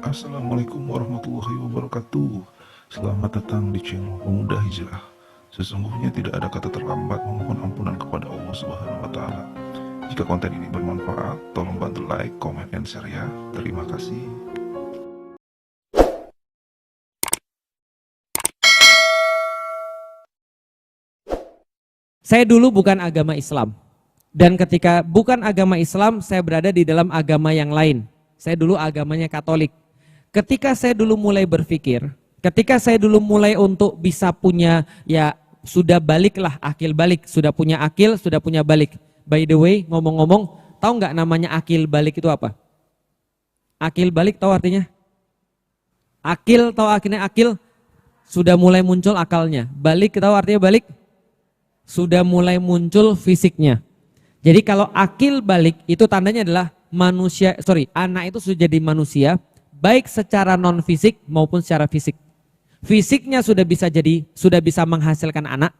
Assalamualaikum warahmatullahi wabarakatuh. Selamat datang di channel Pemuda Hijrah. Sesungguhnya tidak ada kata terlambat memohon ampunan kepada Allah Subhanahu wa taala. Jika konten ini bermanfaat, tolong bantu like, comment, and share ya. Terima kasih. Saya dulu bukan agama Islam. Dan ketika bukan agama Islam, saya berada di dalam agama yang lain. Saya dulu agamanya Katolik. Ketika saya dulu mulai berpikir, ketika saya dulu mulai untuk bisa punya, ya sudah baliklah, akil balik. Sudah punya akil, sudah punya balik. By the way, ngomong-ngomong, tahu nggak namanya akil balik itu apa? Akil balik tahu artinya? Akil tahu akhirnya akil? Sudah mulai muncul akalnya. Balik tahu artinya balik? Sudah mulai muncul fisiknya. Jadi kalau akil balik itu tandanya adalah anak itu sudah jadi manusia, baik secara non fisik maupun secara fisik. Fisiknya sudah bisa menghasilkan anak,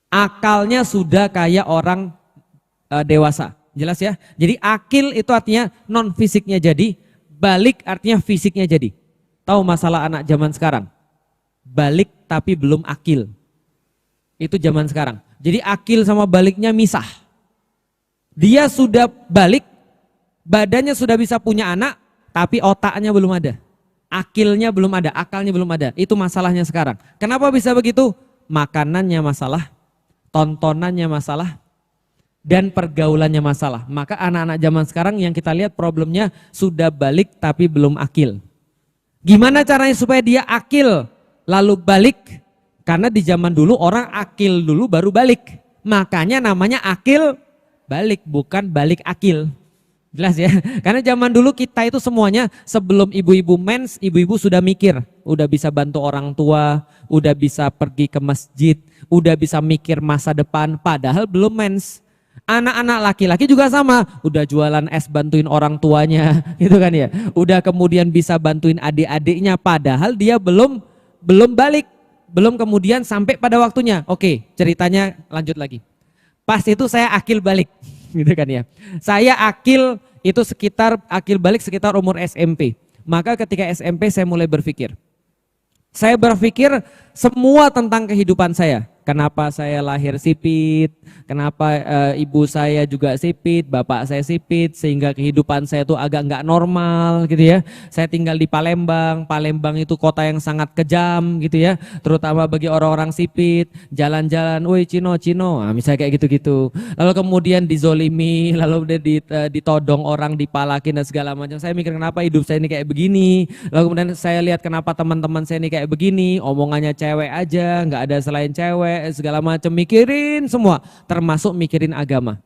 akalnya sudah kayak orang dewasa. Jelas ya? Jadi akil itu artinya non fisiknya jadi, balik artinya fisiknya jadi. Tahu masalah anak zaman sekarang? Balik tapi belum akil. Itu zaman sekarang. Jadi akil sama baliknya misah. Dia sudah balik, badannya sudah bisa punya anak, tapi otaknya belum ada. Akilnya belum ada, akalnya belum ada. Itu masalahnya sekarang. Kenapa bisa begitu? Makanannya masalah, tontonannya masalah, dan pergaulannya masalah. Maka anak-anak zaman sekarang yang kita lihat problemnya sudah balik tapi belum akil. Gimana caranya supaya dia akil lalu balik? Karena di zaman dulu orang akil dulu baru balik. Makanya namanya akil balik, bukan balik akil. Jelas ya? Karena zaman dulu kita itu semuanya sebelum ibu-ibu mens, ibu-ibu sudah mikir. Udah bisa bantu orang tua, udah bisa pergi ke masjid, udah bisa mikir masa depan, padahal belum mens. Anak-anak laki-laki juga sama, udah jualan es bantuin orang tuanya, gitu kan ya. Udah kemudian bisa bantuin adik-adiknya, padahal dia belum balik. Belum kemudian sampai pada waktunya. Oke, ceritanya lanjut lagi. Pas itu saya akil balik, gitu kan ya. Saya akil balik sekitar umur SMP. Maka ketika SMP saya mulai berpikir. Saya berpikir semua tentang kehidupan saya. Kenapa saya lahir sipit, kenapa ibu saya juga sipit, bapak saya sipit, sehingga kehidupan saya itu agak nggak normal gitu ya. Saya tinggal di Palembang, Palembang itu kota yang sangat kejam gitu ya, terutama bagi orang-orang sipit, jalan-jalan, woi Cino, misalnya kayak gitu-gitu. Lalu kemudian dizolimi, lalu udah ditodong orang, dipalakin dan segala macam. Saya mikir kenapa hidup saya ini kayak begini, lalu kemudian saya lihat kenapa teman-teman saya ini kayak begini, omongannya cewek aja, nggak ada selain cewek, segala macam, mikirin semua, termasuk mikirin agama.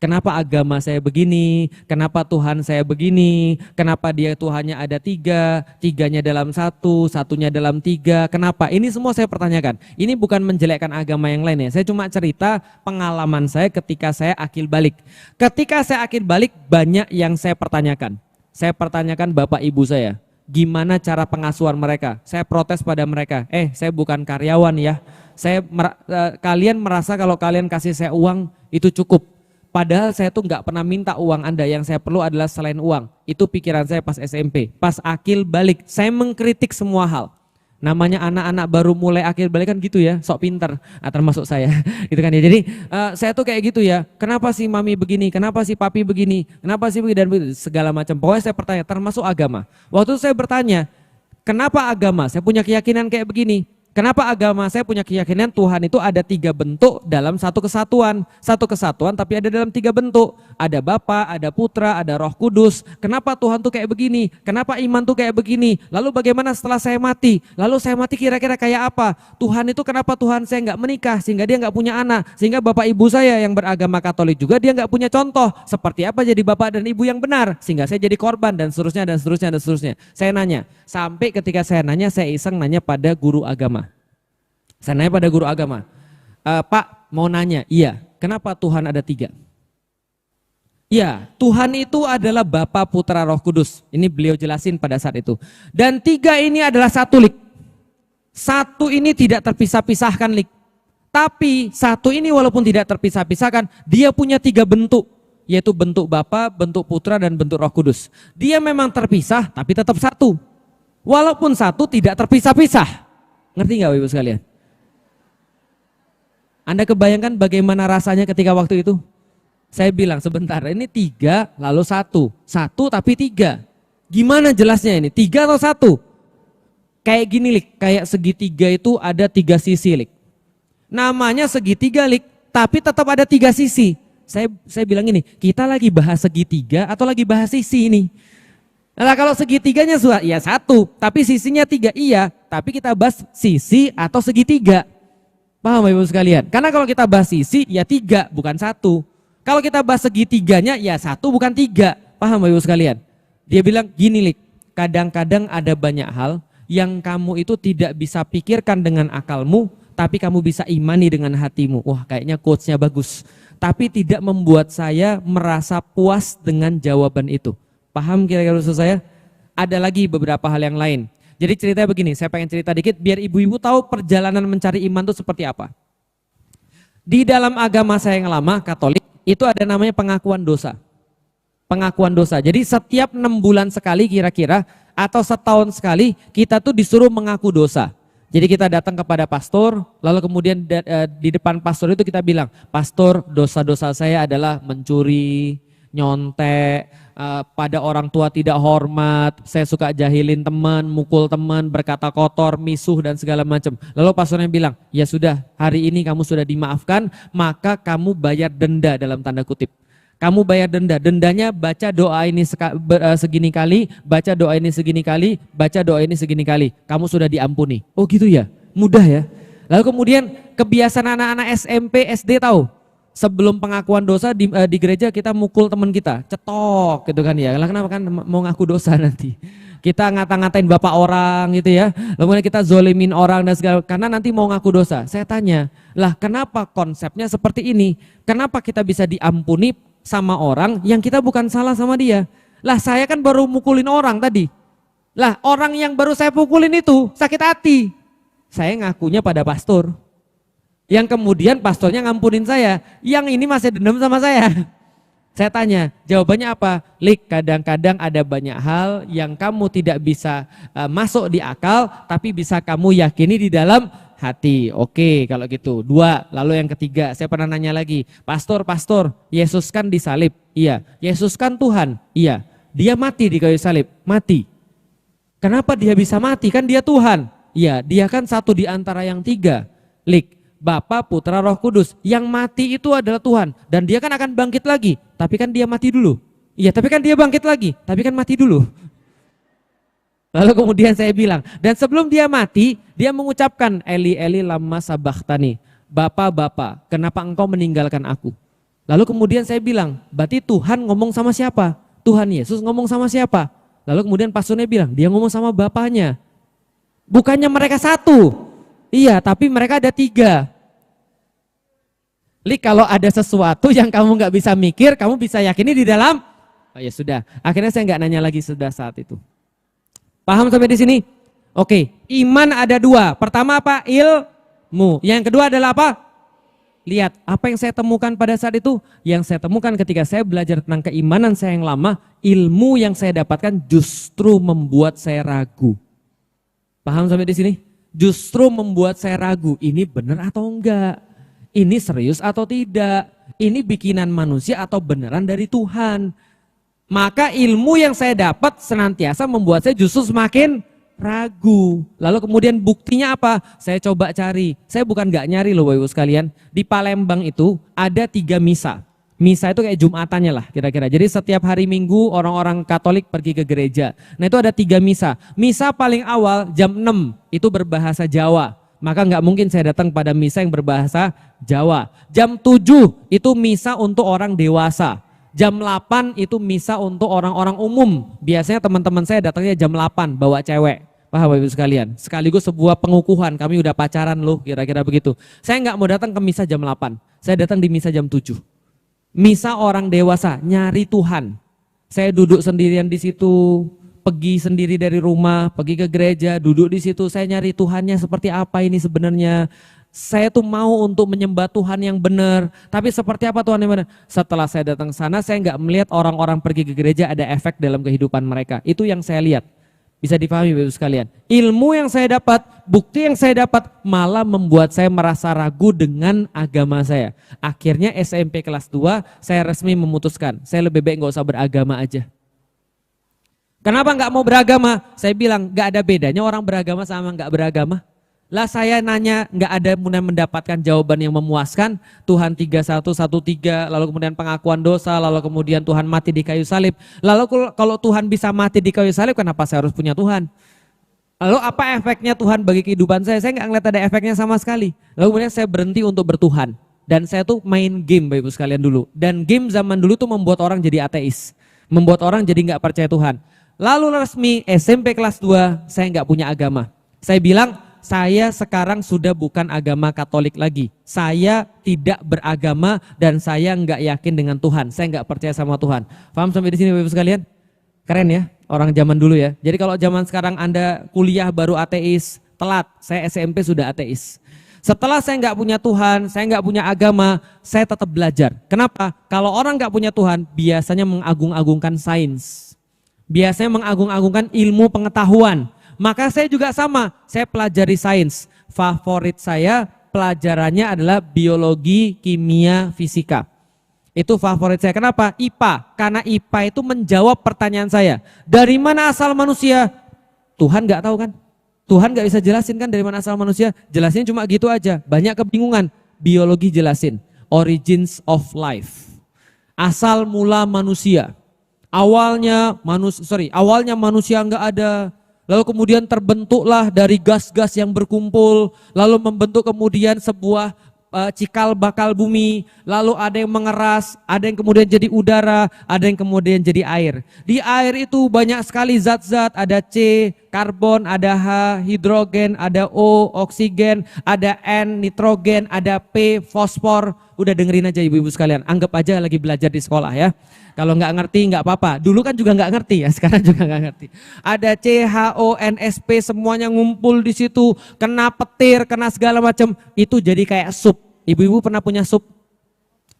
Kenapa agama saya begini, kenapa Tuhan saya begini, kenapa dia Tuhannya ada tiga, tiganya dalam satu, satunya dalam tiga, kenapa? Ini semua saya pertanyakan. Ini bukan menjelekkan agama yang lain ya, saya cuma cerita pengalaman saya ketika saya akil balik. Ketika saya akil balik banyak yang saya pertanyakan. Saya pertanyakan bapak ibu saya, gimana cara pengasuhan mereka? Saya protes pada mereka, saya bukan karyawan ya. Kalian merasa kalau kalian kasih saya uang itu cukup. Padahal saya tuh nggak pernah minta uang Anda, yang saya perlu adalah selain uang. Itu pikiran saya pas SMP. Pas akil balik, saya mengkritik semua hal. Namanya anak-anak baru mulai akil balik kan gitu ya, sok pinter, termasuk saya. Gitu kan ya. Jadi saya tuh kayak gitu ya. Kenapa sih mami begini? Kenapa sih papi begini? Kenapa sih begini dan begini? Segala macam. Pokoknya saya bertanya, termasuk agama. Waktu saya bertanya, kenapa agama? Saya punya keyakinan kayak begini. Kenapa agama? Saya punya keyakinan Tuhan itu ada 3 bentuk dalam satu kesatuan. Satu kesatuan tapi ada dalam 3 bentuk. Ada Bapa, ada Putra, ada Roh Kudus. Kenapa Tuhan tuh kayak begini? Kenapa iman tuh kayak begini? Lalu bagaimana setelah saya mati? Lalu saya mati kira-kira kayak apa? Tuhan itu kenapa Tuhan saya nggak menikah sehingga dia nggak punya anak? Sehingga bapak ibu saya yang beragama Katolik juga dia nggak punya contoh. Seperti apa jadi bapak dan ibu yang benar? Sehingga saya jadi korban dan seterusnya dan seterusnya dan seterusnya. Saya nanya. Sampai ketika saya nanya, saya iseng nanya pada guru agama. Saya nanya pada guru agama, Pak mau nanya, iya, kenapa Tuhan ada 3? Ya, Tuhan itu adalah Bapa, Putra, Roh Kudus. Ini beliau jelasin pada saat itu. Dan 3 ini adalah satu lik. Satu ini tidak terpisah-pisahkan lik. Tapi satu ini walaupun tidak terpisah-pisahkan, dia punya 3 bentuk. yaitu bentuk Bapa, bentuk Putra, dan bentuk Roh Kudus. Dia memang terpisah, tapi tetap satu. Walaupun satu tidak terpisah-pisah. Ngerti nggak Ibu sekalian? Anda kebayangkan bagaimana rasanya ketika waktu itu? Saya bilang sebentar, ini 3 lalu 1. 1 tapi 3. Gimana jelasnya ini? 3 atau 1? Kayak gini Lik, kayak segitiga itu ada 3 sisi Lik. Namanya segitiga Lik, tapi tetap ada 3 sisi. Saya bilang ini, kita lagi bahas segitiga atau lagi bahas sisi ini? Nah kalau segitiganya ya 1, tapi sisinya 3, iya. Tapi kita bahas sisi atau segitiga. Paham Ibu sekalian? Karena kalau kita bahas sisi, ya 3, bukan 1. Kalau kita bahas segitiganya, ya 1 bukan 3. Paham Ibu sekalian? Dia bilang gini Lik, kadang-kadang ada banyak hal yang kamu itu tidak bisa pikirkan dengan akalmu, tapi kamu bisa imani dengan hatimu. Wah kayaknya quotes-nya bagus. Tapi tidak membuat saya merasa puas dengan jawaban itu. Paham kira-kira maksud saya? Ada lagi beberapa hal yang lain. Jadi ceritanya begini, saya pengen cerita dikit biar ibu-ibu tahu perjalanan mencari iman itu seperti apa. Di dalam agama saya yang lama, Katolik, itu ada namanya pengakuan dosa. Pengakuan dosa. Jadi setiap 6 bulan sekali kira-kira atau setahun sekali kita tuh disuruh mengaku dosa. Jadi kita datang kepada pastor, lalu kemudian di depan pastor itu kita bilang, "Pastor, dosa-dosa saya adalah mencuri, nyontek, pada orang tua tidak hormat, saya suka jahilin teman, mukul teman, berkata kotor, misuh dan segala macam." Lalu pastornya bilang, "Ya sudah, hari ini kamu sudah dimaafkan, maka kamu bayar denda dalam tanda kutip. Kamu bayar denda, dendanya baca doa ini segini kali, baca doa ini segini kali, baca doa ini segini kali. Kamu sudah diampuni." Oh gitu ya, mudah ya. Lalu kemudian kebiasaan anak-anak SMP, SD tahu. Sebelum pengakuan dosa di gereja kita mukul teman kita, cetok gitu kan ya. Lah kenapa kan mau ngaku dosa nanti. Kita ngata-ngatain bapak orang gitu ya. Lalu kita zolimin orang dan segala, karena nanti mau ngaku dosa. Saya tanya, lah kenapa konsepnya seperti ini? Kenapa kita bisa diampuni sama orang yang kita bukan salah sama dia? Lah saya kan baru mukulin orang tadi. Lah orang yang baru saya pukulin itu sakit hati. Saya ngakunya pada pastor. Yang kemudian pastornya ngampunin saya, yang ini masih dendam sama saya. Saya tanya, jawabannya apa? Lik, kadang-kadang ada banyak hal yang kamu tidak bisa masuk di akal, tapi bisa kamu yakini di dalam hati. Oke, kalau gitu. 2, lalu yang ketiga, saya pernah nanya lagi, Pastor, Yesus kan disalib? Iya. Yesus kan Tuhan? Iya. Dia mati di kayu salib? Mati. Kenapa dia bisa mati? Kan dia Tuhan? Iya, dia kan satu di antara yang 3. Lik, Bapa, Putra, Roh Kudus. Yang mati itu adalah Tuhan. Dan dia kan akan bangkit lagi. Tapi kan dia mati dulu. Iya, tapi kan dia bangkit lagi. Tapi kan mati dulu. Lalu kemudian saya bilang, dan sebelum dia mati, dia mengucapkan, Eli, Eli, lama sabachthani. Bapa, kenapa engkau meninggalkan aku? Lalu kemudian saya bilang, berarti Tuhan ngomong sama siapa? Tuhan Yesus ngomong sama siapa? Lalu kemudian pastornya bilang, dia ngomong sama Bapaknya. Bukannya mereka satu. Iya, tapi mereka ada 3. Lik, kalau ada sesuatu yang kamu nggak bisa mikir, kamu bisa yakini di dalam. Oh ya sudah. Akhirnya saya nggak nanya lagi sudah saat itu. Paham sampai di sini? Oke. Iman ada 2. Pertama apa? Ilmu. Yang kedua adalah apa? Lihat. Apa yang saya temukan pada saat itu? Yang saya temukan ketika saya belajar tentang keimanan saya yang lama, ilmu yang saya dapatkan justru membuat saya ragu. Paham sampai di sini? Justru membuat saya ragu. Ini benar atau enggak? Ini serius atau tidak? Ini bikinan manusia atau beneran dari Tuhan? Maka ilmu yang saya dapat senantiasa membuat saya justru semakin ragu. Lalu kemudian buktinya apa? Saya coba cari. Saya bukan gak nyari loh Bapak Ibu sekalian. Di Palembang itu ada 3 misa. Misa itu kayak Jumatannya lah kira-kira. Jadi setiap hari Minggu orang-orang Katolik pergi ke gereja. Nah itu ada 3 misa. Misa paling awal jam 6 itu berbahasa Jawa. Maka nggak mungkin saya datang pada misa yang berbahasa Jawa. Jam 7 itu misa untuk orang dewasa. Jam 8 itu misa untuk orang-orang umum. Biasanya teman-teman saya datangnya jam 8 bawa cewek. Paham Bapak Ibu sekalian? Sekaligus sebuah pengukuhan, kami udah pacaran loh, kira-kira begitu. Saya nggak mau datang ke misa jam 8. Saya datang di misa jam 7. Misa orang dewasa, nyari Tuhan. Saya duduk sendirian di situ. Pergi sendiri dari rumah, pergi ke gereja, duduk di situ, saya nyari Tuhannya seperti apa ini sebenarnya. Saya tuh mau untuk menyembah Tuhan yang benar. Tapi seperti apa Tuhan yang benar? Setelah saya datang ke sana, saya nggak melihat orang-orang pergi ke gereja ada efek dalam kehidupan mereka. Itu yang saya lihat. Bisa dipahami Bapak Ibu sekalian. Ilmu yang saya dapat, bukti yang saya dapat malah membuat saya merasa ragu dengan agama saya. Akhirnya SMP kelas 2 saya resmi memutuskan, saya lebih baik nggak usah beragama aja. Kenapa nggak mau beragama? Saya bilang nggak ada bedanya orang beragama sama nggak beragama. Lah saya nanya nggak ada mendapatkan jawaban yang memuaskan. Tuhan 3113, lalu kemudian pengakuan dosa, lalu kemudian Tuhan mati di kayu salib. Lalu kalau Tuhan bisa mati di kayu salib, kenapa saya harus punya Tuhan? Lalu apa efeknya Tuhan bagi kehidupan saya? Saya nggak ngeliat ada efeknya sama sekali. Lalu kemudian saya berhenti untuk bertuhan. Dan saya tuh main game Bapak Ibu sekalian dulu. Dan game zaman dulu tuh membuat orang jadi ateis. Membuat orang jadi nggak percaya Tuhan. Lalu resmi SMP kelas 2 saya nggak punya agama. Saya bilang, saya sekarang sudah bukan agama Katolik lagi. Saya tidak beragama dan saya nggak yakin dengan Tuhan. Saya nggak percaya sama Tuhan. Paham sampai di sini Bapak Ibu sekalian? Keren ya, orang zaman dulu ya. Jadi kalau zaman sekarang Anda kuliah baru ateis, telat. Saya SMP sudah ateis. Setelah saya nggak punya Tuhan, saya nggak punya agama, saya tetap belajar. Kenapa? Kalau orang nggak punya Tuhan, biasanya mengagung-agungkan sains. Biasanya mengagung-agungkan ilmu pengetahuan. Maka saya juga sama, saya pelajari sains. Favorit saya pelajarannya adalah biologi, kimia, fisika. Itu favorit saya. Kenapa? IPA. Karena IPA itu menjawab pertanyaan saya. Dari mana asal manusia? Tuhan nggak tahu kan? Tuhan nggak bisa jelasin kan dari mana asal manusia? Jelasin cuma gitu aja. Banyak kebingungan. Biologi jelasin. Origins of life. Asal mula manusia. Awalnya manusia nggak ada. Lalu kemudian terbentuklah dari gas-gas yang berkumpul, lalu membentuk kemudian sebuah cikal bakal bumi, lalu ada yang mengeras, ada yang kemudian jadi udara, ada yang kemudian jadi air. Di air itu banyak sekali zat-zat, ada C, karbon, ada H, hidrogen, ada O, oksigen, ada N, nitrogen, ada P, fosfor. Udah dengerin aja ibu-ibu sekalian, anggap aja lagi belajar di sekolah ya. Kalau nggak ngerti nggak apa-apa. Dulu kan juga nggak ngerti ya, sekarang juga nggak ngerti. Ada C, H, O, N, S, P semuanya ngumpul di situ, kena petir, kena segala macam. Itu jadi kayak sup. Ibu-ibu pernah punya sup?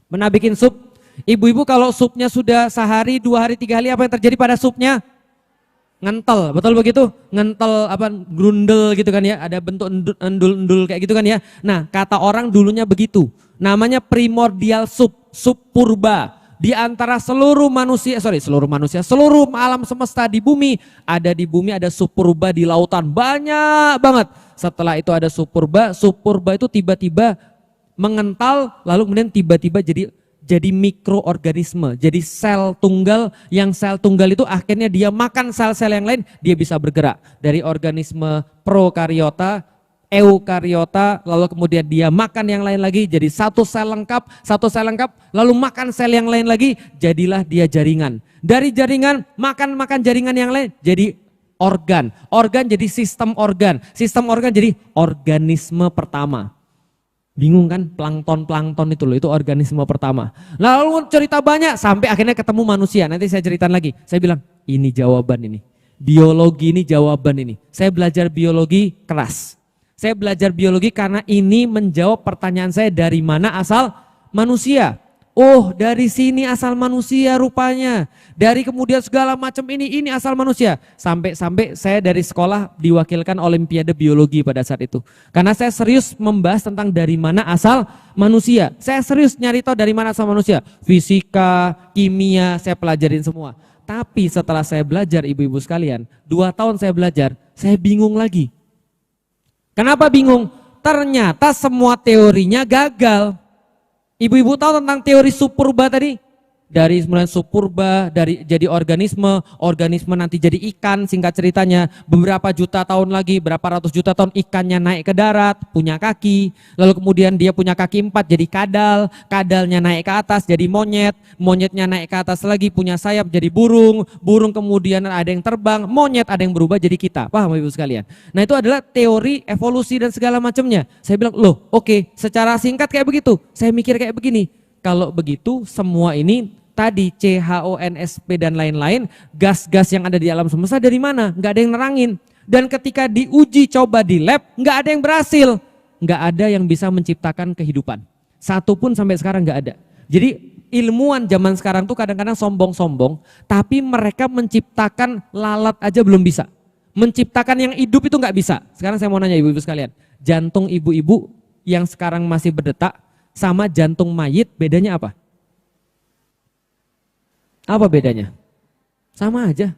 Pernah bikin sup? Ibu-ibu kalau supnya sudah sehari, 2 hari, 3 hari, apa yang terjadi pada supnya? Ngentel, betul begitu? Ngentel apa grundel gitu kan ya, ada bentuk endul-endul kayak gitu kan ya. Nah, kata orang dulunya begitu. Namanya primordial soup, sup purba. Di antara seluruh alam semesta di bumi ada sup purba di lautan, banyak banget. Setelah itu ada sup purba itu tiba-tiba mengental, lalu kemudian tiba-tiba jadi mikroorganisme, jadi sel tunggal, yang sel tunggal itu akhirnya dia makan sel-sel yang lain, dia bisa bergerak dari organisme prokariota, eukariota, lalu kemudian dia makan yang lain lagi, jadi satu sel lengkap, lalu makan sel yang lain lagi, jadilah dia jaringan. Dari jaringan, makan jaringan yang lain, jadi organ jadi sistem organ jadi organisme pertama. Bingung kan? Plankton itu loh, itu organisme pertama. Lalu cerita banyak sampai akhirnya ketemu manusia. Nanti saya ceritakan lagi. Saya bilang, ini jawaban ini. Biologi ini jawaban ini. Saya belajar biologi keras. Saya belajar biologi karena ini menjawab pertanyaan saya, dari mana asal manusia. Oh, dari sini asal manusia rupanya. Dari kemudian segala macam ini asal manusia. Sampai saya dari sekolah diwakilkan olimpiade biologi pada saat itu. Karena saya serius membahas tentang dari mana asal manusia. Saya serius nyari tahu dari mana asal manusia. Fisika, kimia, saya pelajarin semua. Tapi setelah saya belajar ibu-ibu sekalian, 2 tahun saya belajar, saya bingung lagi. Kenapa bingung? Ternyata semua teorinya gagal. Ibu-ibu tahu tentang teori sup purba tadi? Dari mulai sup purba, dari jadi organisme nanti jadi ikan, singkat ceritanya beberapa juta tahun lagi, berapa ratus juta tahun ikannya naik ke darat, punya kaki, lalu kemudian dia punya kaki 4 jadi kadalnya naik ke atas jadi monyetnya naik ke atas lagi punya sayap jadi burung kemudian ada yang terbang, monyet ada yang berubah jadi kita. Paham ibu sekalian? Nah itu adalah teori evolusi dan segala macamnya. Saya bilang, loh oke, secara singkat kayak begitu. Saya mikir kayak begini, kalau begitu semua ini tadi CHONSP dan lain-lain, gas-gas yang ada di alam semesta dari mana? Nggak ada yang nerangin. Dan ketika diuji coba di lab, nggak ada yang berhasil. nggak ada yang bisa menciptakan kehidupan. Satu pun sampai sekarang nggak ada. Jadi ilmuwan zaman sekarang tuh kadang-kadang sombong-sombong, tapi mereka menciptakan lalat aja belum bisa. Menciptakan yang hidup itu nggak bisa. Sekarang saya mau nanya ibu-ibu sekalian, jantung ibu-ibu yang sekarang masih berdetak sama jantung mayit bedanya apa? Apa bedanya? Sama aja.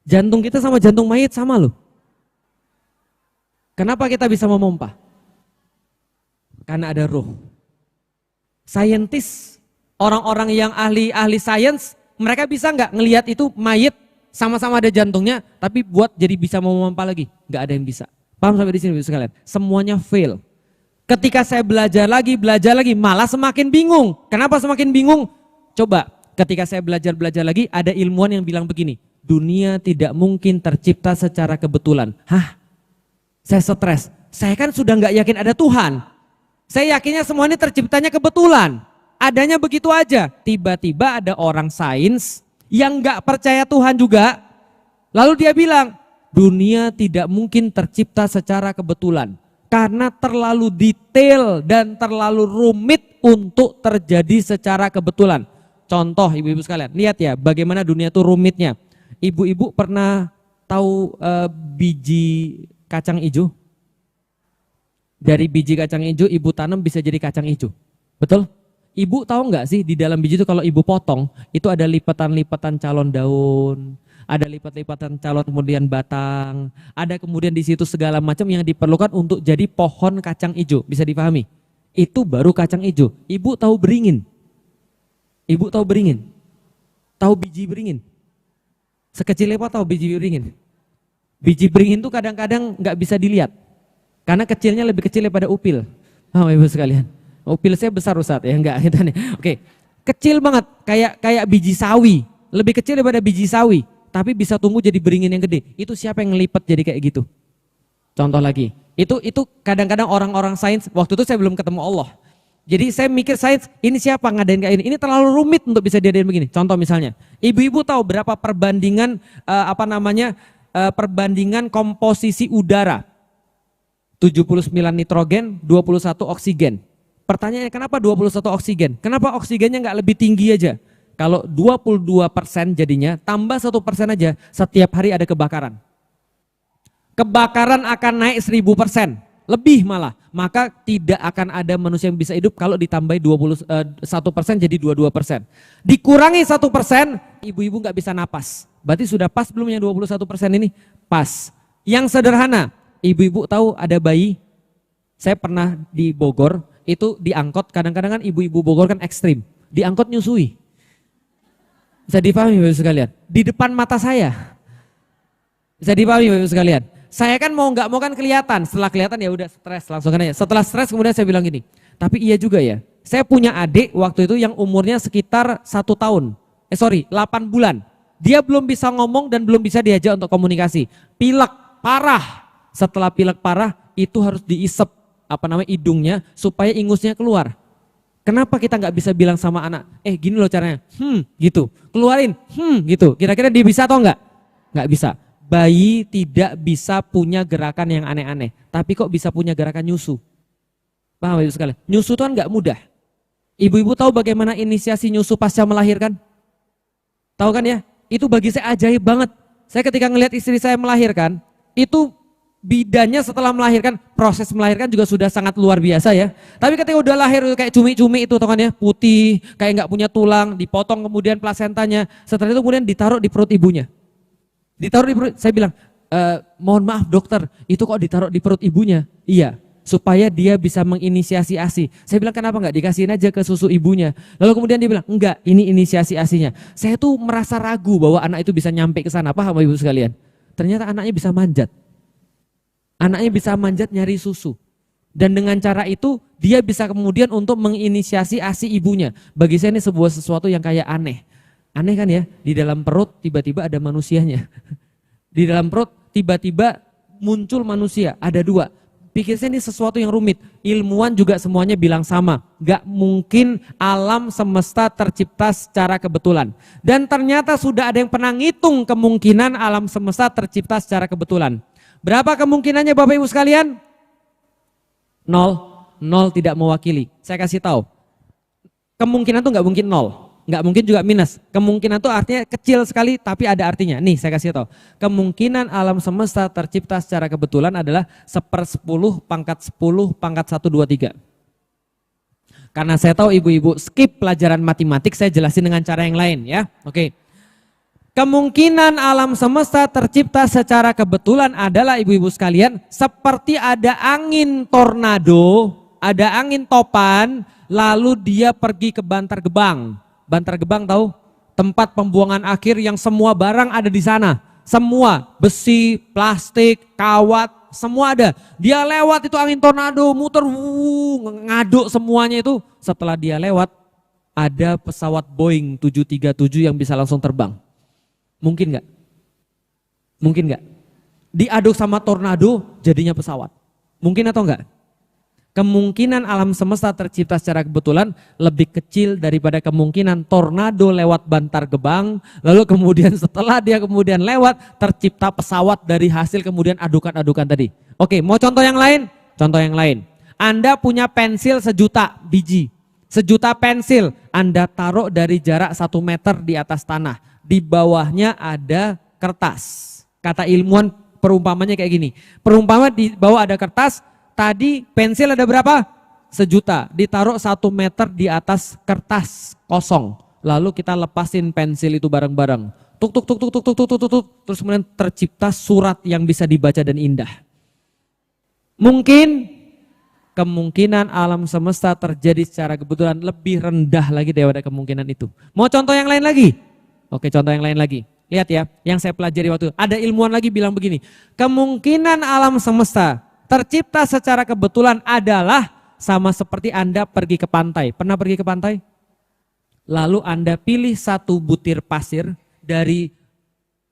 Jantung kita sama jantung mayit sama loh. Kenapa kita bisa memompa? Karena ada roh. Saintis, orang-orang yang ahli sains, mereka bisa nggak ngelihat itu mayit sama-sama ada jantungnya, tapi buat jadi bisa memompa lagi? Nggak ada yang bisa. Paham sampai di sini ibu sekalian? Semuanya fail. Ketika saya belajar lagi, malah semakin bingung. Kenapa semakin bingung? Coba, ketika saya belajar lagi, ada ilmuwan yang bilang begini, dunia tidak mungkin tercipta secara kebetulan. Hah? Saya stres. Saya kan sudah nggak yakin ada Tuhan. Saya yakinnya semua ini terciptanya kebetulan. Adanya begitu aja. Tiba-tiba ada orang sains yang nggak percaya Tuhan juga. Lalu dia bilang, dunia tidak mungkin tercipta secara kebetulan. Karena terlalu detail dan terlalu rumit untuk terjadi secara kebetulan. Contoh ibu-ibu sekalian, lihat ya bagaimana dunia itu rumitnya. Ibu-ibu pernah tahu biji kacang hijau? Dari biji kacang hijau ibu tanam bisa jadi kacang hijau. Betul? Ibu tahu nggak sih di dalam biji itu kalau ibu potong itu ada lipatan-lipatan calon daun, ada lipat-lipatan calon kemudian batang, ada kemudian di situ segala macam yang diperlukan untuk jadi pohon kacang hijau. Bisa dipahami? Itu baru kacang hijau. Ibu tahu beringin? Ibu tahu beringin? Tahu biji beringin? Sekecil apa tahu biji beringin? Biji beringin itu kadang-kadang nggak bisa dilihat. Karena kecilnya lebih kecil daripada upil. Ibu sekalian. Upil saya besar Ustaz ya, enggak kita nih. Oke. Kecil banget, kayak biji sawi, lebih kecil daripada biji sawi, tapi bisa tumbuh jadi beringin yang gede. Itu siapa yang ngelipet jadi kayak gitu? Contoh lagi. Itu kadang-kadang orang-orang sains, waktu itu saya belum ketemu Allah. Jadi saya mikir sains, ini siapa ngadain kayak ini? Ini terlalu rumit untuk bisa diadain begini. Contoh misalnya, ibu-ibu tahu berapa perbandingan perbandingan komposisi udara? 79 nitrogen, 21 oksigen. Pertanyaannya kenapa 21 oksigen? Kenapa oksigennya nggak lebih tinggi aja? Kalau 22% jadinya, tambah 1% aja, setiap hari ada kebakaran. Kebakaran akan naik 1000%, lebih malah. Maka tidak akan ada manusia yang bisa hidup kalau ditambahi 21% jadi 22%. Dikurangi 1%, ibu-ibu nggak bisa napas. Berarti sudah pas belum yang 21% ini? Pas. Yang sederhana, ibu-ibu tahu ada bayi, saya pernah di Bogor, itu diangkot, kadang-kadang kan ibu-ibu Bogor kan ekstrim, diangkot nyusui. Bisa dipahami Bapak sekalian? Di depan mata saya. Bisa dipahami Bapak sekalian? Saya kan mau nggak mau kan kelihatan, setelah kelihatan ya udah stres langsung kan aja. Setelah stres kemudian saya bilang gini, tapi iya juga ya, saya punya adik waktu itu yang umurnya sekitar 1 tahun, 8 bulan. Dia belum bisa ngomong dan belum bisa diajak untuk komunikasi. Pilek parah. Setelah pilek parah itu harus diisep hidungnya supaya ingusnya keluar. Kenapa kita nggak bisa bilang sama anak, gini loh caranya, gitu, keluarin, gitu. Kira-kira dia bisa atau enggak? Nggak bisa. Bayi tidak bisa punya gerakan yang aneh-aneh, tapi kok bisa punya gerakan nyusu? Paham ibu sekalian? Nyusu itu kan nggak mudah. Ibu-ibu tahu bagaimana inisiasi nyusu pasca melahirkan? Tahu kan ya? Itu bagi saya ajaib banget. Saya ketika ngelihat istri saya melahirkan, itu bidannya setelah melahirkan, proses melahirkan juga sudah sangat luar biasa ya. Tapi ketika udah lahir kayak cumi-cumi itu tahu kan ya, putih, kayak nggak punya tulang, dipotong kemudian plasentanya, setelah itu kemudian ditaruh di perut ibunya. Ditaruh di perut, saya bilang, mohon maaf dokter, itu kok ditaruh di perut ibunya? Iya, supaya dia bisa menginisiasi ASI. Saya bilang kenapa nggak dikasihin aja ke susu ibunya? Lalu kemudian dia bilang, enggak, ini inisiasi ASInya. Saya tuh merasa ragu bahwa anak itu bisa nyampe ke sana, paham ibu sekalian? Ternyata anaknya bisa manjat. Anaknya bisa manjat nyari susu. Dan dengan cara itu dia bisa kemudian untuk menginisiasi ASI ibunya. Bagi saya ini sebuah sesuatu yang kayak aneh. Aneh kan ya, di dalam perut tiba-tiba ada manusianya. Di dalam perut tiba-tiba muncul manusia, ada 2. Pikir saya ini sesuatu yang rumit. Ilmuwan juga semuanya bilang sama. Gak mungkin alam semesta tercipta secara kebetulan. Dan ternyata sudah ada yang pernah ngitung kemungkinan alam semesta tercipta secara kebetulan. Berapa kemungkinannya Bapak Ibu sekalian? Nol, nol tidak mewakili. Saya kasih tahu. Kemungkinan tuh nggak mungkin nol, nggak mungkin juga minus. Kemungkinan tuh artinya kecil sekali tapi ada artinya. Nih saya kasih tahu. Kemungkinan alam semesta tercipta secara kebetulan adalah 1/10 pangkat 10 pangkat 1, 2, 3. Karena saya tahu ibu-ibu skip pelajaran matematik, saya jelasin dengan cara yang lain ya. Oke. Kemungkinan alam semesta tercipta secara kebetulan adalah ibu-ibu sekalian seperti ada angin tornado, ada angin topan, lalu dia pergi ke Bantar Gebang. Bantar Gebang tahu? Tempat pembuangan akhir yang semua barang ada di sana. Semua, besi, plastik, kawat, semua ada. Dia lewat itu angin tornado, muter, ngaduk semuanya itu. Setelah dia lewat, ada pesawat Boeing 737 yang bisa langsung terbang. Mungkin nggak? Mungkin nggak? Diaduk sama tornado jadinya pesawat. Mungkin atau enggak? Kemungkinan alam semesta tercipta secara kebetulan lebih kecil daripada kemungkinan tornado lewat Bantar Gebang, lalu kemudian setelah dia kemudian lewat tercipta pesawat dari hasil kemudian adukan-adukan tadi. Oke, mau contoh yang lain? Contoh yang lain. Anda punya pensil 1.000.000 biji. 1.000.000 pensil Anda taruh dari jarak 1 meter di atas tanah. Di bawahnya ada kertas. Kata ilmuwan perumpamannya kayak gini. Perumpama di bawah ada kertas, tadi pensil ada berapa? 1.000.000. Ditaruh 1 meter di atas kertas kosong. Lalu kita lepasin pensil itu bareng-bareng. Tuk tuk tuk tuk tuk tuk tuk tuk tuk. Terus kemudian tercipta surat yang bisa dibaca dan indah. Mungkin kemungkinan alam semesta terjadi secara kebetulan lebih rendah lagi daripada kemungkinan itu. Mau contoh yang lain lagi? Oke, contoh yang lain lagi. Lihat ya, yang saya pelajari waktu itu. Ada ilmuwan lagi bilang begini, kemungkinan alam semesta tercipta secara kebetulan adalah sama seperti Anda pergi ke pantai. Pernah pergi ke pantai? Lalu Anda pilih 1 butir pasir dari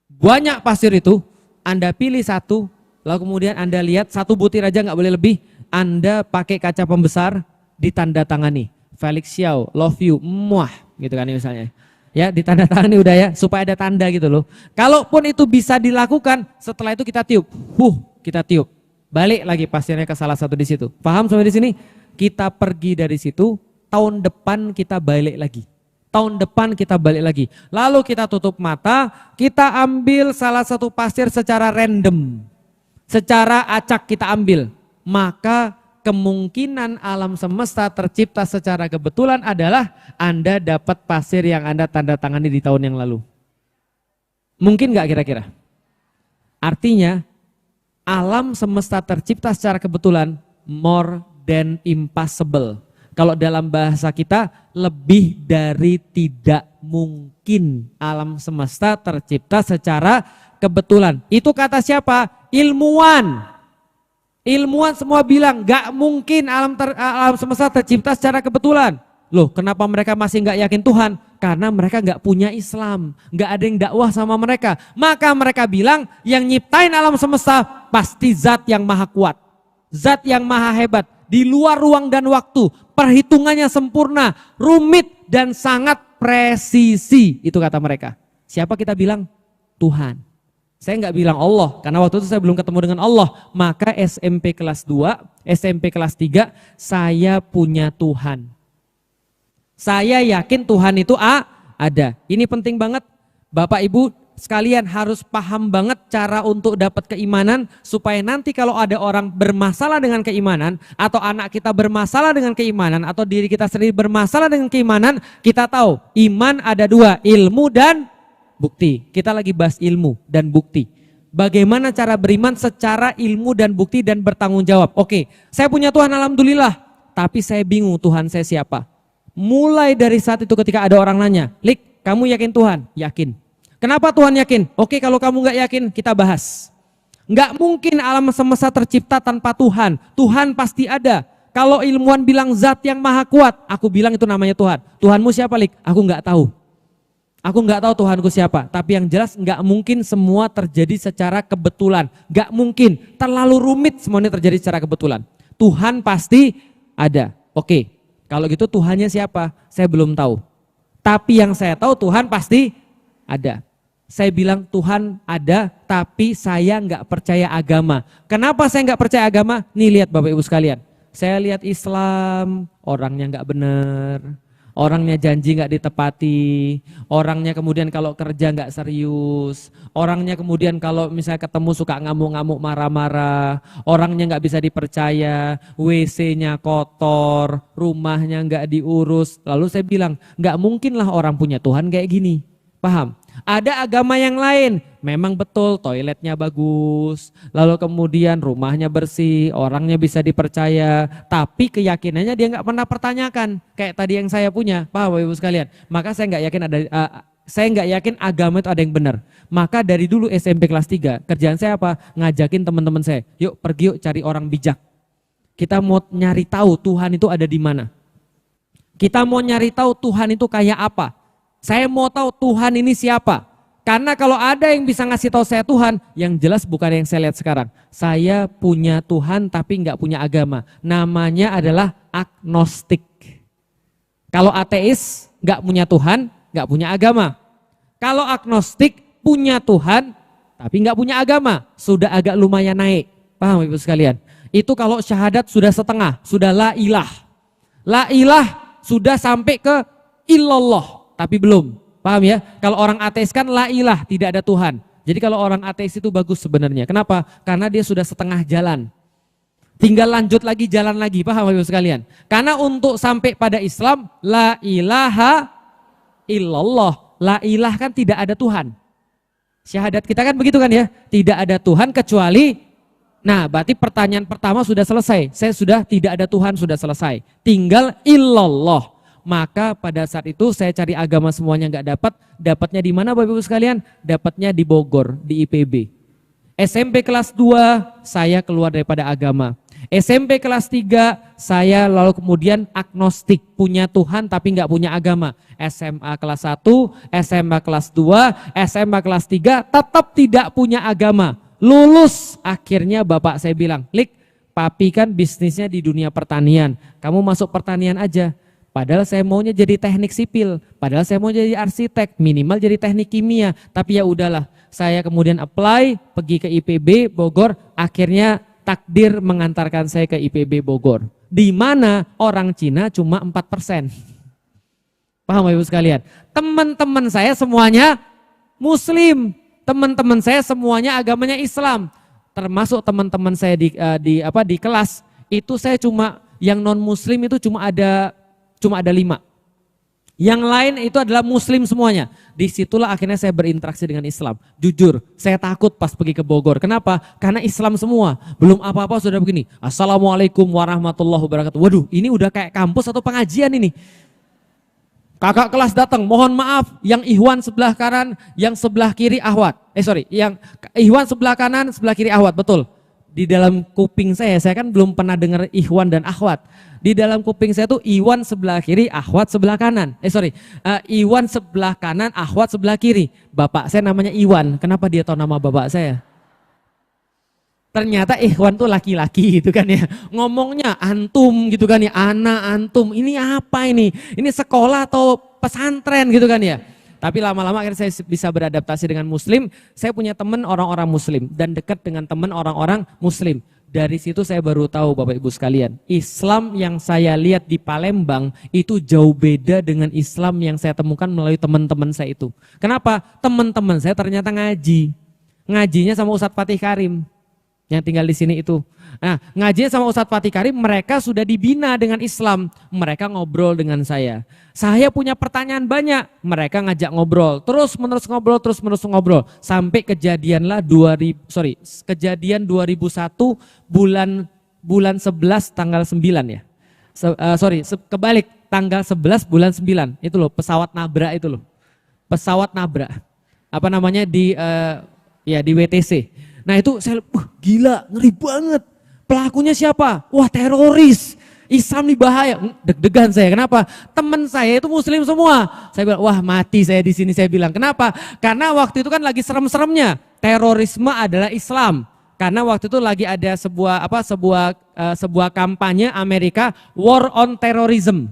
banyak pasir itu, Anda pilih 1, lalu kemudian Anda lihat 1 butir aja nggak boleh lebih, Anda pakai kaca pembesar, ditandatangani. Felix Xiao, love you, muah, gitu kan misalnya. Ya, ditandatangani udah ya, supaya ada tanda gitu loh. Kalaupun itu bisa dilakukan, setelah itu kita tiup. Kita tiup. Balik lagi pasirnya ke salah satu di situ. Paham sampai di sini? Kita pergi dari situ, tahun depan kita balik lagi. Tahun depan kita balik lagi. Lalu kita tutup mata, kita ambil salah satu pasir secara random. Secara acak kita ambil. Maka kemungkinan alam semesta tercipta secara kebetulan adalah Anda dapat pasir yang Anda tanda tangani di tahun yang lalu. Mungkin nggak kira-kira? Artinya alam semesta tercipta secara kebetulan more than impossible. Kalau dalam bahasa kita lebih dari tidak mungkin alam semesta tercipta secara kebetulan. Itu kata siapa? Ilmuwan. Ilmuwan semua bilang gak mungkin alam semesta tercipta secara kebetulan. Loh, kenapa mereka masih gak yakin Tuhan? Karena mereka gak punya Islam, gak ada yang dakwah sama mereka. Maka mereka bilang yang nyiptain alam semesta pasti zat yang maha kuat, zat yang maha hebat, di luar ruang dan waktu, perhitungannya sempurna, rumit dan sangat presisi. Itu kata mereka. Siapa kita bilang? Tuhan. Saya nggak bilang Allah, karena waktu itu saya belum ketemu dengan Allah. Maka SMP kelas 2, SMP kelas 3, saya punya Tuhan. Saya yakin Tuhan itu ada. Ini penting banget. Bapak Ibu sekalian harus paham banget cara untuk dapat keimanan. Supaya nanti kalau ada orang bermasalah dengan keimanan, atau anak kita bermasalah dengan keimanan, atau diri kita sendiri bermasalah dengan keimanan, kita tahu iman ada 2, ilmu dan bukti. Kita lagi bahas ilmu dan bukti. Bagaimana cara beriman secara ilmu dan bukti dan bertanggung jawab. Oke, saya punya Tuhan alhamdulillah, tapi saya bingung Tuhan saya siapa. Mulai dari saat itu ketika ada orang nanya, Lik, kamu yakin Tuhan? Yakin. Kenapa Tuhan yakin? Oke, kalau kamu gak yakin, kita bahas. Gak mungkin alam semesta tercipta tanpa Tuhan. Tuhan pasti ada. Kalau ilmuwan bilang zat yang maha kuat, aku bilang itu namanya Tuhan. Tuhanmu siapa, Lik? Aku gak tahu. Aku nggak tahu Tuhanku siapa, tapi yang jelas nggak mungkin semua terjadi secara kebetulan. Nggak mungkin, terlalu rumit semuanya terjadi secara kebetulan. Tuhan pasti ada. Oke, kalau gitu Tuhannya siapa? Saya belum tahu. Tapi yang saya tahu Tuhan pasti ada. Saya bilang Tuhan ada, tapi saya nggak percaya agama. Kenapa saya nggak percaya agama? Nih lihat Bapak Ibu sekalian. Saya lihat Islam, orangnya nggak benar, orangnya janji nggak ditepati, orangnya kemudian kalau kerja nggak serius, orangnya kemudian kalau misalnya ketemu suka ngamuk-ngamuk marah-marah, orangnya nggak bisa dipercaya, WC-nya kotor, rumahnya nggak diurus. Lalu saya bilang, nggak mungkinlah orang punya Tuhan kayak gini. Paham? Ada agama yang lain, memang betul toiletnya bagus, lalu kemudian rumahnya bersih, orangnya bisa dipercaya, tapi keyakinannya dia nggak pernah pertanyakan, kayak tadi yang saya punya, paham Bapak Ibu sekalian? Maka saya nggak yakin saya nggak yakin agama itu ada yang benar. Maka dari dulu SMP kelas 3, kerjaan saya apa? Ngajakin teman-teman saya, yuk pergi yuk cari orang bijak. Kita mau nyari tahu Tuhan itu ada di mana. Kita mau nyari tahu Tuhan itu kayak apa. Saya mau tahu Tuhan ini siapa. Karena kalau ada yang bisa ngasih tahu saya Tuhan, yang jelas bukan yang saya lihat sekarang. Saya punya Tuhan tapi nggak punya agama. Namanya adalah agnostik. Kalau ateis nggak punya Tuhan, nggak punya agama. Kalau agnostik punya Tuhan tapi nggak punya agama, sudah agak lumayan naik. Paham Ibu sekalian? Itu kalau syahadat sudah setengah, sudah la ilah. La ilah sudah sampai ke illallah. Tapi belum, paham ya? Kalau orang ateis kan la ilah, tidak ada Tuhan. Jadi kalau orang ateis itu bagus sebenarnya. Kenapa? Karena dia sudah setengah jalan. Tinggal lanjut lagi, jalan lagi, paham Ibu sekalian? Karena untuk sampai pada Islam, la ilaha illallah. La ilah kan tidak ada Tuhan. Syahadat kita kan begitu kan ya? Tidak ada Tuhan kecuali, nah berarti pertanyaan pertama sudah selesai. Saya sudah tidak ada Tuhan, sudah selesai. Tinggal illallah. Maka pada saat itu saya cari agama semuanya nggak dapat. Dapatnya di mana Bapak Ibu sekalian? Dapatnya di Bogor, di IPB. SMP kelas 2 saya keluar daripada agama. SMP kelas 3 saya lalu kemudian agnostik, punya Tuhan tapi nggak punya agama. SMA kelas 1, SMA kelas 2, SMA kelas 3 tetap tidak punya agama. Lulus akhirnya bapak saya bilang, "Lik, papi kan bisnisnya di dunia pertanian. Kamu masuk pertanian aja." Padahal saya maunya jadi teknik sipil, padahal saya mau jadi arsitek, minimal jadi teknik kimia. Tapi ya udahlah, saya kemudian apply, pergi ke IPB Bogor, akhirnya takdir mengantarkan saya ke IPB Bogor. Di mana orang Cina cuma 4%. Paham Ibu sekalian? Teman-teman saya semuanya Muslim, teman-teman saya semuanya agamanya Islam. Termasuk teman-teman saya di kelas, itu saya cuma yang non Muslim itu cuma ada 5. Yang lain itu adalah Muslim semuanya. Disitulah akhirnya saya berinteraksi dengan Islam. Jujur, saya takut pas pergi ke Bogor. Kenapa? Karena Islam semua. Belum apa-apa sudah begini. Assalamualaikum warahmatullahi wabarakatuh. Waduh, ini udah kayak kampus atau pengajian ini. Kakak kelas datang, mohon maaf, yang Ikhwan sebelah kanan, yang sebelah kiri Ahwat. Yang Ikhwan sebelah kanan, sebelah kiri Ahwat, betul. Di dalam kuping saya kan belum pernah dengar Ikhwan dan Akhwat. Di dalam kuping saya tuh Iwan sebelah kiri, Akhwat sebelah kanan. Iwan sebelah kanan, Akhwat sebelah kiri. Bapak saya namanya Iwan. Kenapa dia tahu nama bapak saya? Ternyata Ikhwan tuh laki-laki gitu kan ya. Ngomongnya antum gitu kan ya, ana antum. Ini apa ini? Ini sekolah atau pesantren gitu kan ya. Tapi lama-lama akhirnya saya bisa beradaptasi dengan Muslim. Saya punya teman orang-orang Muslim dan dekat dengan teman orang-orang Muslim. Dari situ saya baru tahu Bapak Ibu sekalian, Islam yang saya lihat di Palembang itu jauh beda dengan Islam yang saya temukan melalui teman-teman saya itu. Kenapa? Teman-teman saya ternyata ngaji. Ngajinya sama Ustadz Fatih Karim yang tinggal di sini itu. Nah, ngajinya sama Ustadz Fatih Karim, mereka sudah dibina dengan Islam. Mereka ngobrol dengan saya. Saya punya pertanyaan banyak, mereka ngajak ngobrol. Terus menerus ngobrol. Sampai kejadian 2001 bulan 11 tanggal 9 ya. Kebalik, tanggal 11 bulan 9. Itu loh, pesawat nabrak itu loh. Pesawat nabrak. Apa namanya di WTC. Nah itu saya gila, ngeri banget. Pelakunya siapa? Wah, teroris. Islam nih bahaya. Deg-degan saya. Kenapa? Teman saya itu Muslim semua. Saya bilang, wah mati saya di sini. Saya bilang, kenapa? Karena waktu itu kan lagi serem-seremnya. Terorisme adalah Islam. Karena waktu itu lagi ada sebuah kampanye Amerika War on Terrorism.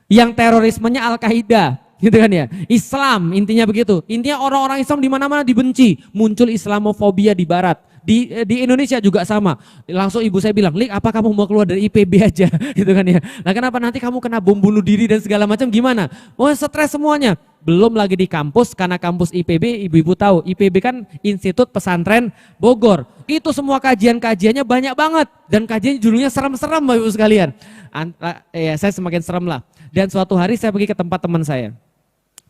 Yang terorismenya Al-Qaeda. Gitu kan ya. Islam intinya begitu. Intinya orang-orang Islam di mana-mana dibenci. Muncul Islamofobia di barat. Di Indonesia juga sama. Langsung ibu saya bilang, Lik, apa kamu mau keluar dari IPB aja? Gitu kan ya. Nah kenapa nanti kamu kena bom bunuh diri dan segala macam gimana? Wah stres semuanya. Belum lagi di kampus, karena kampus IPB, ibu-ibu tahu, IPB kan Institut Pesantren Bogor. Itu semua kajian-kajiannya banyak banget. Dan kajian judulnya serem-serem Bapak Ibu sekalian. Saya semakin serem lah. Dan suatu hari saya pergi ke tempat teman saya.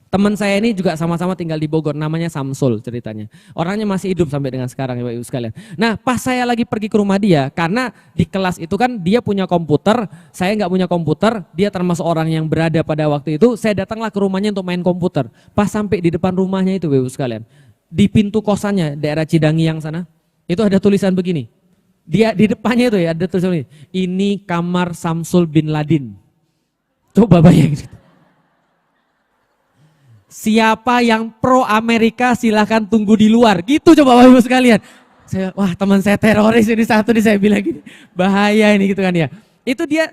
Teman saya ini juga sama-sama tinggal di Bogor, namanya Samsul ceritanya. Orangnya masih hidup sampai dengan sekarang ya Bapak Ibu sekalian. Nah pas saya lagi pergi ke rumah dia, karena di kelas itu kan dia punya komputer, saya nggak punya komputer, dia termasuk orang yang berada pada waktu itu, saya datanglah ke rumahnya untuk main komputer. Pas sampai di depan rumahnya itu Bapak Ibu sekalian, di pintu kosannya daerah Cidangi yang sana, itu ada tulisan begini. Dia di depannya itu ya ada tulisan ini kamar Samsul bin Ladin. Coba bayangin. Siapa yang pro Amerika silahkan tunggu di luar. Gitu coba Bapak Ibu sekalian. Wah teman saya teroris ini satu nih saya bilang gini. Bahaya ini gitu kan ya. Itu dia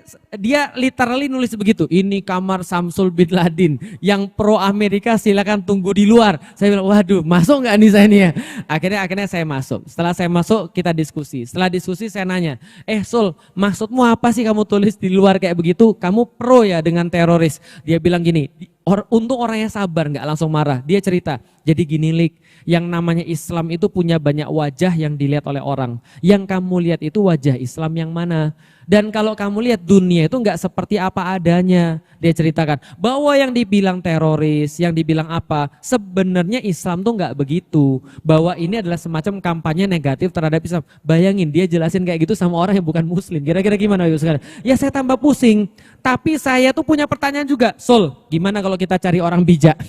literally nulis begitu. Ini kamar Samsul bin Ladin. Yang pro Amerika silahkan tunggu di luar. Saya bilang waduh masuk nggak nih saya nih ya. Akhirnya saya masuk. Setelah saya masuk kita diskusi. Setelah diskusi saya nanya. Sul maksudmu apa sih kamu tulis di luar kayak begitu? Kamu pro ya dengan teroris. Dia bilang gini. Untung orangnya sabar nggak langsung marah. Dia cerita, jadi gini Lik, yang namanya Islam itu punya banyak wajah yang dilihat oleh orang. Yang kamu lihat itu wajah Islam yang mana? Dan kalau kamu lihat dunia itu nggak seperti apa adanya. Dia ceritakan bahwa yang dibilang teroris, yang dibilang apa, sebenarnya Islam tuh nggak begitu. Bahwa ini adalah semacam kampanye negatif terhadap Islam. Bayangin dia jelasin kayak gitu sama orang yang bukan Muslim. Kira-kira gimana Ibu sekalian? Ya saya tambah pusing. Tapi saya tuh punya pertanyaan juga, Sul, gimana kalau kita cari orang bijak?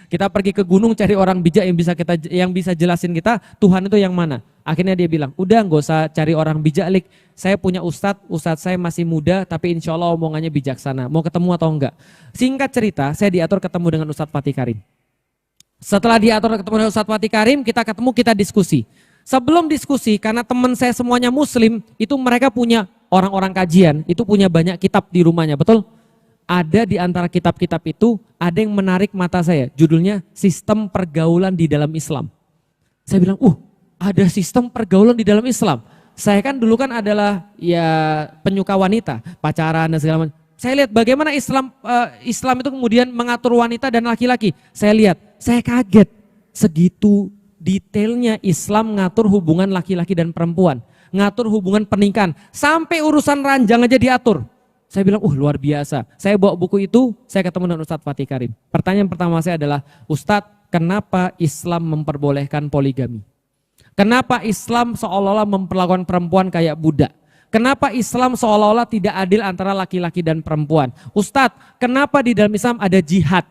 Kita pergi ke gunung cari orang bijak yang bisa jelasin kita Tuhan itu yang mana. Akhirnya dia bilang, udah nggak usah cari orang bijak Lik. Saya punya ustadz saya masih muda tapi insya Allah omongannya bijaksana. Mau ketemu atau enggak? Singkat cerita, saya diatur ketemu dengan Ustadz Fatih Karim. Setelah diatur ketemu dengan Ustadz Fatih Karim, kita ketemu, kita diskusi. Sebelum diskusi, karena teman saya semuanya Muslim, itu mereka punya orang-orang kajian, itu punya banyak kitab di rumahnya, betul? Ada di antara kitab-kitab itu, ada yang menarik mata saya, judulnya Sistem Pergaulan di Dalam Islam. Saya bilang, ada sistem pergaulan di dalam Islam. Saya kan dulu kan adalah ya penyuka wanita, pacaran dan segala macam. Saya lihat bagaimana Islam itu kemudian mengatur wanita dan laki-laki. Saya lihat, saya kaget segitu detailnya Islam ngatur hubungan laki-laki dan perempuan. Ngatur hubungan pernikahan, sampai urusan ranjang aja diatur. Saya bilang, luar biasa. Saya bawa buku itu, saya ketemu dengan Ustadz Fatih Karim. Pertanyaan pertama saya adalah, Ustadz, kenapa Islam memperbolehkan poligami? Kenapa Islam seolah-olah memperlakukan perempuan kayak budak? Kenapa Islam seolah-olah tidak adil antara laki-laki dan perempuan? Ustadz, kenapa di dalam Islam ada jihad?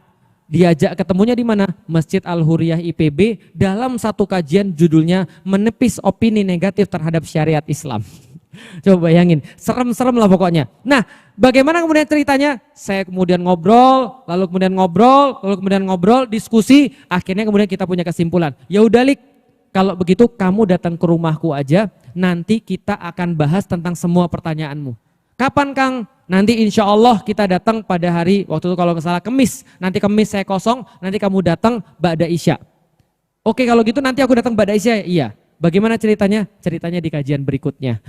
Diajak ketemunya di mana? Masjid Al-Huriyah IPB dalam satu kajian judulnya Menepis Opini Negatif Terhadap Syariat Islam. Coba bayangin, serem-serem lah pokoknya. Nah, bagaimana kemudian ceritanya? Saya kemudian ngobrol, lalu kemudian ngobrol, diskusi, akhirnya kemudian kita punya kesimpulan. Ya udah Lik, kalau begitu kamu datang ke rumahku aja, nanti kita akan bahas tentang semua pertanyaanmu. Kapan Kang? Nanti insya Allah kita datang pada hari, waktu itu kalau nggak salah Kemis. Nanti Kemis saya kosong, nanti kamu datang ba'da Isya. Oke kalau gitu nanti aku datang ba'da Isya, iya. Bagaimana ceritanya? Ceritanya di kajian berikutnya.